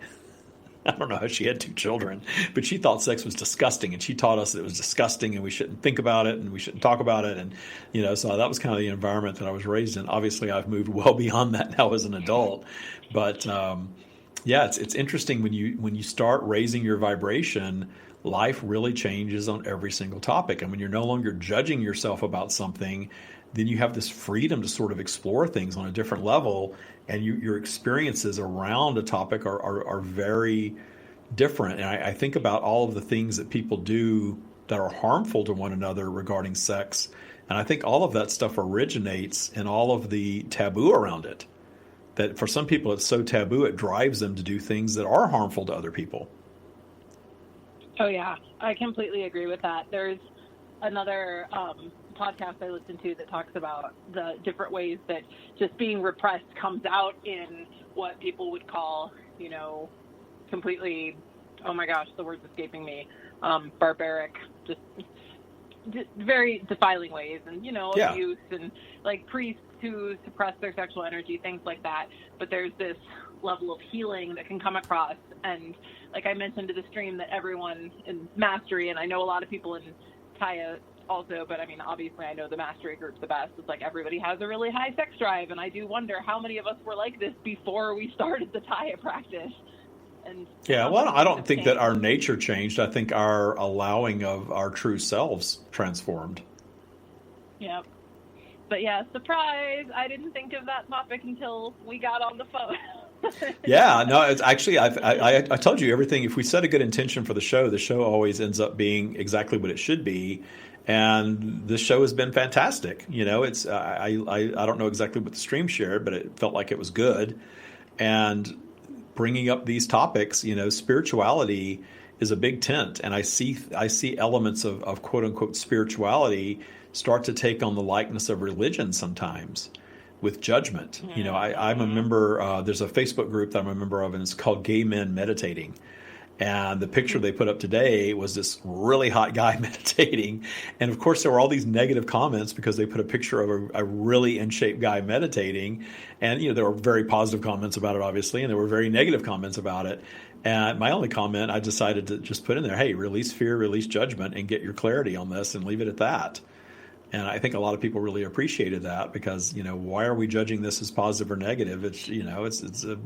I don't know how she had 2 children, but she thought sex was disgusting, and she taught us that it was disgusting and we shouldn't think about it and we shouldn't talk about it. And, so that was kind of the environment that I was raised in. Obviously, I've moved well beyond that now as an adult. But, it's interesting when you start raising your vibration, life really changes on every single topic. And when you're no longer judging yourself about something, then you have this freedom to sort of explore things on a different level, and your experiences around a topic are very different. And I think about all of the things that people do that are harmful to one another regarding sex, and I think all of that stuff originates in all of the taboo around it. That for some people it's so taboo it drives them to do things that are harmful to other people. Oh yeah, I completely agree with that. There's another podcast I listen to that talks about the different ways that just being repressed comes out in what people would call, completely, oh my gosh, the word's escaping me, barbaric, just very defiling ways, and Yeah. abuse, and like priests who suppress their sexual energy, things like that. But there's this level of healing that can come across, and like I mentioned to the stream, that everyone in mastery, and I know a lot of people in TYA also, but I mean, obviously I know the mastery group's the best. It's like everybody has a really high sex drive, and I do wonder how many of us were like this before we started the TYA practice. And yeah, well, I don't think that our nature changed. I think our allowing of our true selves transformed. Yep. But yeah, surprise! I didn't think of that topic until we got on the phone. Yeah, no, it's actually, I told you everything. If we set a good intention for the show always ends up being exactly what it should be. And this show has been fantastic. It's I don't know exactly what the stream shared, but it felt like it was good. And bringing up these topics, spirituality is a big tent, and I see elements of quote unquote spirituality start to take on the likeness of religion sometimes, with judgment. I'm a member. There's a Facebook group that I'm a member of, and it's called Gay Men Meditating. And the picture they put up today was this really hot guy meditating. And of course, there were all these negative comments because they put a picture of a really in shape guy meditating. And, there were very positive comments about it, obviously, and there were very negative comments about it. And my only comment, I decided to just put in there, hey, release fear, release judgment, and get your clarity on this and leave it at that. And I think a lot of people really appreciated that because, why are we judging this as positive or negative? It's, it's a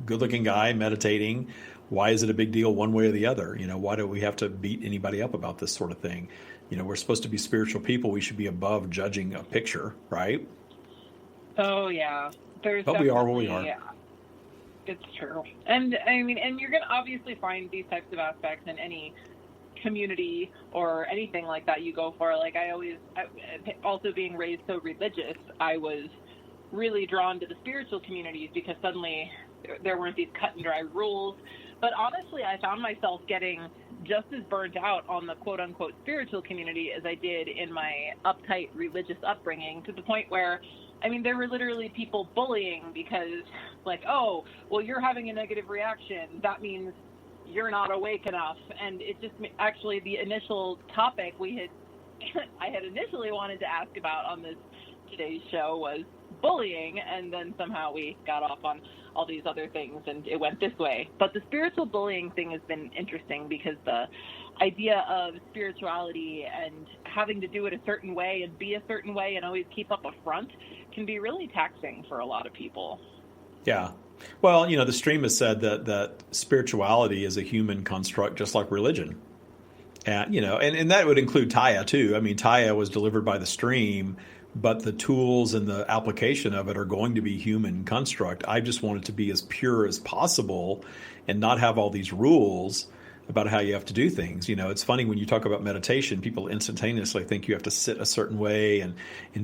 good looking guy meditating. Why is it a big deal one way or the other? Why do we have to beat anybody up about this sort of thing? We're supposed to be spiritual people. We should be above judging a picture, right? Oh, yeah. But we are what we are. Yeah, it's true. And I mean, and you're going to obviously find these types of aspects in any community or anything like that you go for. Like also being raised so religious, I was really drawn to the spiritual communities because suddenly there weren't these cut and dry rules. But honestly, I found myself getting just as burnt out on the quote-unquote spiritual community as I did in my uptight religious upbringing, to the point where, I mean, there were literally people bullying because, like, oh, well, you're having a negative reaction. That means you're not awake enough. And it just actually, the initial topic I had initially wanted to ask about on today's show was bullying, and then somehow we got off on all these other things and it went this way. But the spiritual bullying thing has been interesting because the idea of spirituality and having to do it a certain way and be a certain way and always keep up a front can be really taxing for a lot of people. Yeah. Well, the stream has said that spirituality is a human construct just like religion. And, and that would include TYA too. I mean, TYA was delivered by the stream, but the tools and the application of it are going to be human construct. I just want it to be as pure as possible and not have all these rules about how you have to do things. It's funny when you talk about meditation, people instantaneously think you have to sit a certain way and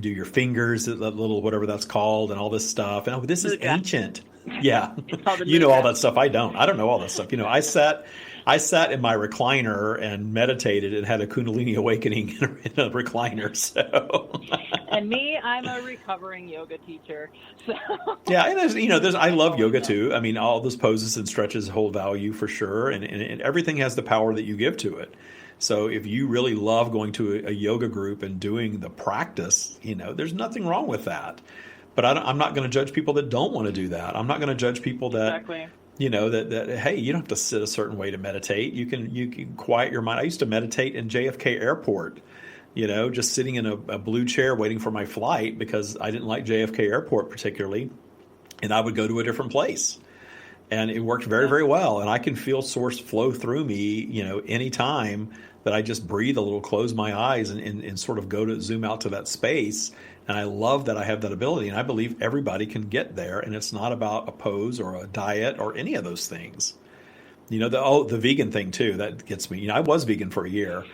do your fingers, that little whatever that's called, and all this stuff. And this is ancient. Yeah. All that stuff. I don't know all that stuff. I sat in my recliner and meditated and had a Kundalini awakening in a recliner. So, and me, I'm a recovering yoga teacher. So. Yeah, and I love yoga too. I mean, all those poses and stretches hold value for sure, and everything has the power that you give to it. So, if you really love going to a yoga group and doing the practice, there's nothing wrong with that. But I'm not going to judge people that don't want to do that. I'm not going to judge people that. Exactly. That hey, you don't have to sit a certain way to meditate. You can quiet your mind. I used to meditate in JFK Airport, just sitting in a blue chair waiting for my flight because I didn't like JFK Airport particularly, and I would go to a different place, and it worked very, very well. And I can feel source flow through me, anytime that I just breathe a little, close my eyes, and sort of zoom out to that space. And I love that I have that ability, and I believe everybody can get there, and it's not about a pose or a diet or any of those things. The vegan thing too, that gets me. I was vegan for a year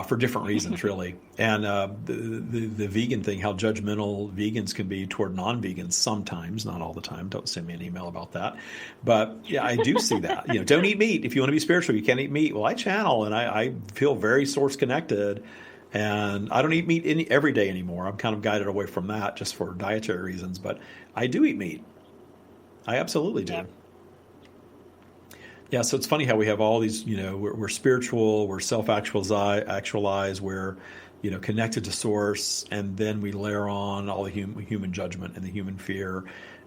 for different reasons, really. And the vegan thing, how judgmental vegans can be toward non-vegans sometimes, not all the time. Don't send me an email about that. But yeah, I do see that. Don't eat meat. If you want to be spiritual, you can't eat meat. Well, I channel, and I feel very source connected. And I don't eat meat every day anymore. I'm kind of guided away from that just for dietary reasons. But I do eat meat. I absolutely do. Yeah. Yeah, so it's funny how we have all these, we're spiritual, we're self-actualized, we're, connected to source, and then we layer on all the human judgment and the human fear.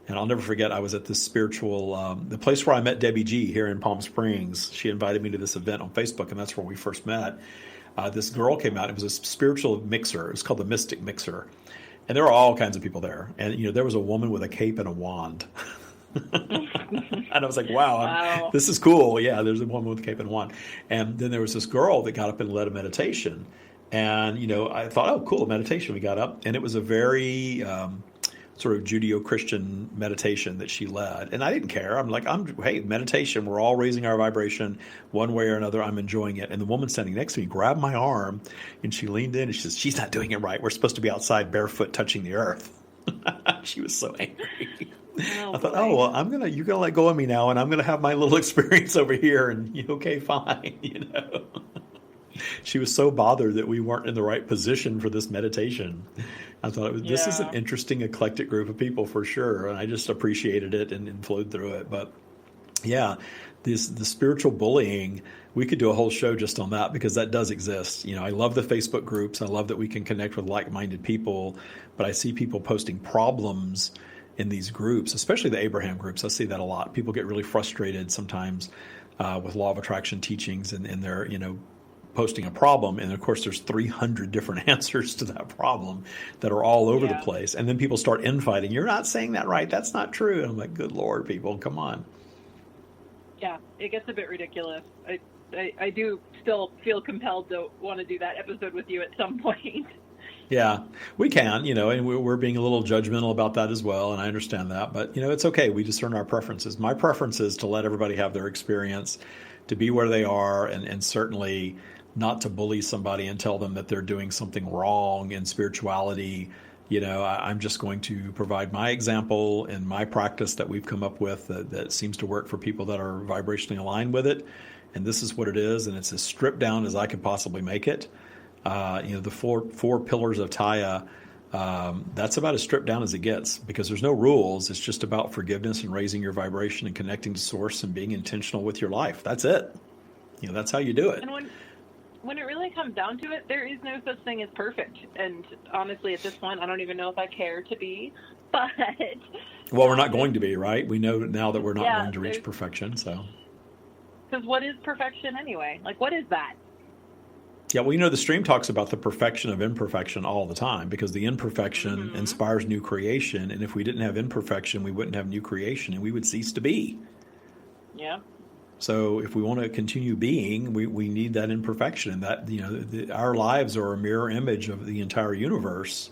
And I'll never forget, I was at this spiritual, the place where I met Debbie G here in Palm Springs. She invited me to this event on Facebook, and that's where we first met. This girl came out. It was a spiritual mixer. It was called the Mystic Mixer. And there were all kinds of people there. And, there was a woman with a cape and a wand. And I was like, wow. This is cool. Yeah, there's a woman with a cape and a wand. And then there was this girl that got up and led a meditation. And, I thought, oh, cool, meditation. We got up. And it was a very sort of Judeo-Christian meditation that she led. And I didn't care. I'm like, hey, meditation. We're all raising our vibration one way or another. I'm enjoying it. And the woman standing next to me grabbed my arm, and she leaned in, and she says, she's not doing it right. We're supposed to be outside barefoot touching the earth. She was so angry. I thought, well, you're going to let go of me now, and I'm going to have my little experience over here, and okay, fine, She was so bothered that we weren't in the right position for this meditation. I thought this is an interesting, eclectic group of people for sure, and I just appreciated it and flowed through it. But yeah, the spiritual bullying, we could do a whole show just on that because that does exist. I love the Facebook groups. I love that we can connect with like-minded people, but I see people posting problems in these groups, especially the Abraham groups. I see that a lot. People get really frustrated sometimes with law of attraction teachings, and they're, posting a problem. And of course, there's 300 different answers to that problem that are all over the place. And then people start infighting. You're not saying that right. That's not true. And I'm like, good Lord, people, come on. Yeah, it gets a bit ridiculous. I do still feel compelled to want to do that episode with you at some point. Yeah, we can, and we're being a little judgmental about that as well. And I understand that. But, it's okay. We discern our preferences. My preference is to let everybody have their experience, to be where they are, and certainly not to bully somebody and tell them that they're doing something wrong in spirituality. I'm just going to provide my example and my practice that we've come up with that seems to work for people that are vibrationally aligned with it. And this is what it is. And it's as stripped down as I could possibly make it. The four pillars of TYA, that's about as stripped down as it gets because there's no rules. It's just about forgiveness and raising your vibration and connecting to source and being intentional with your life. That's it. That's how you do it. And when it really comes down to it, there is no such thing as perfect. And honestly, at this point, I don't even know if I care to be. But well, we're not going to be, right? We know now that we're not going to reach perfection. So, because what is perfection anyway? Like, what is that? Yeah, well, the stream talks about the perfection of imperfection all the time because the imperfection inspires new creation. And if we didn't have imperfection, we wouldn't have new creation and we would cease to be. Yeah. So if we want to continue being, we need that imperfection. And that, our lives are a mirror image of the entire universe.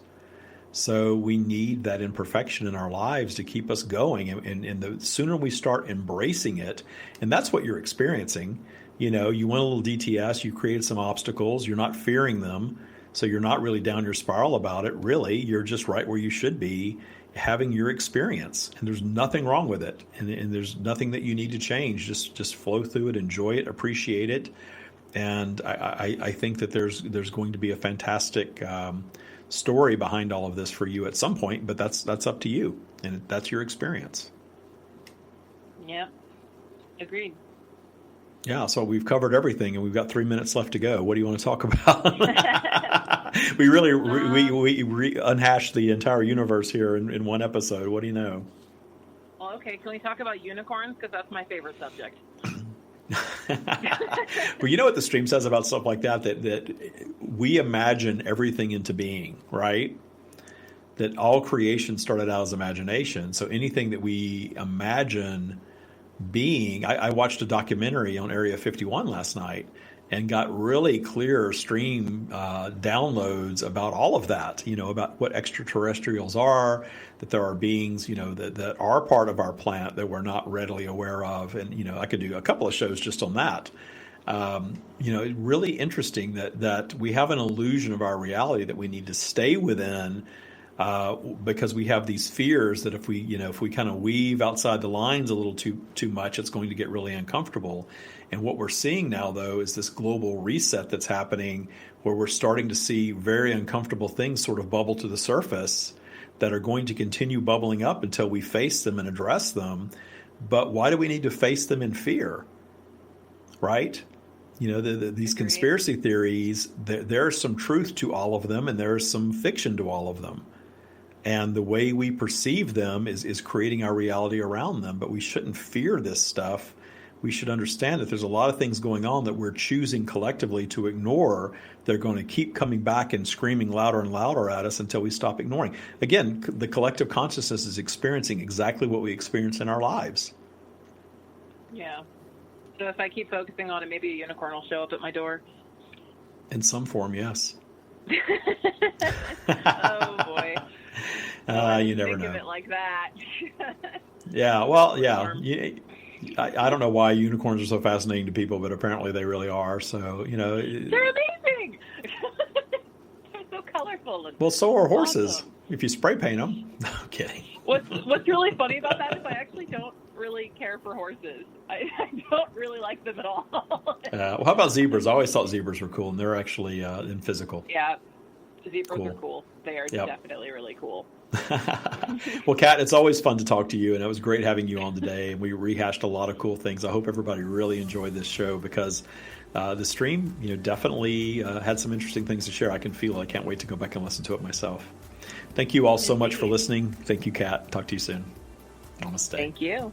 So we need that imperfection in our lives to keep us going. And the sooner we start embracing it, and that's what you're experiencing. You went a little DTS, you created some obstacles, you're not fearing them. So you're not really down your spiral about it. Really, you're just right where you should be, having your experience, and there's nothing wrong with it, and there's nothing that you need to change. Just flow through it, enjoy it, appreciate it, and I think that there's going to be a fantastic story behind all of this for you at some point. But that's up to you, and that's your experience. Yeah, agreed. Yeah, so we've covered everything, and we've got 3 minutes left to go. What do you want to talk about? We really we unhashed the entire universe here in one episode. What do you know? Well, okay, can we talk about unicorns? Because that's my favorite subject. Well, you know what the stream says about stuff like that we imagine everything into being, right? That all creation started out as imagination. So anything that we imagine being, I watched a documentary on Area 51 last night and got really clear stream downloads about all of that, about what extraterrestrials are, that there are beings, that are part of our planet that we're not readily aware of. And, I could do a couple of shows just on that. Really interesting that we have an illusion of our reality that we need to stay within because we have these fears that if we kind of weave outside the lines a little too much, it's going to get really uncomfortable. And what we're seeing now, though, is this global reset that's happening where we're starting to see very uncomfortable things sort of bubble to the surface that are going to continue bubbling up until we face them and address them. But why do we need to face them in fear? right? These conspiracy theories, there's some truth to all of them, and there's some fiction to all of them. And the way we perceive them is creating our reality around them. But we shouldn't fear this stuff. We should understand that there's a lot of things going on that we're choosing collectively to ignore. They're going to keep coming back and screaming louder and louder at us until we stop ignoring. Again, the collective consciousness is experiencing exactly what we experience in our lives. Yeah. So if I keep focusing on it, maybe a unicorn will show up at my door. In some form, yes. Oh, boy. You never know. Think of it like that. Yeah, well, yeah. I don't know why unicorns are so fascinating to people, but apparently they really are. So, they're amazing. They're so colorful. Well, so are horses. Awesome. If you spray paint them. No, I'm kidding. What's really funny about that is I actually don't really care for horses. I don't really like them at all. Well, how about zebras? I always thought zebras were cool, and they're actually in physical. Yeah, zebras Cool. are cool. They are definitely really cool. Well, Kat, it's always fun to talk to you, and it was great having you on today. And we rehashed a lot of cool things. I hope everybody really enjoyed this show because the stream, definitely had some interesting things to share. I can feel it. I can't wait to go back and listen to it myself. Thank you all so much for listening. Thank you, Kat. Talk to you soon. Namaste. Thank you.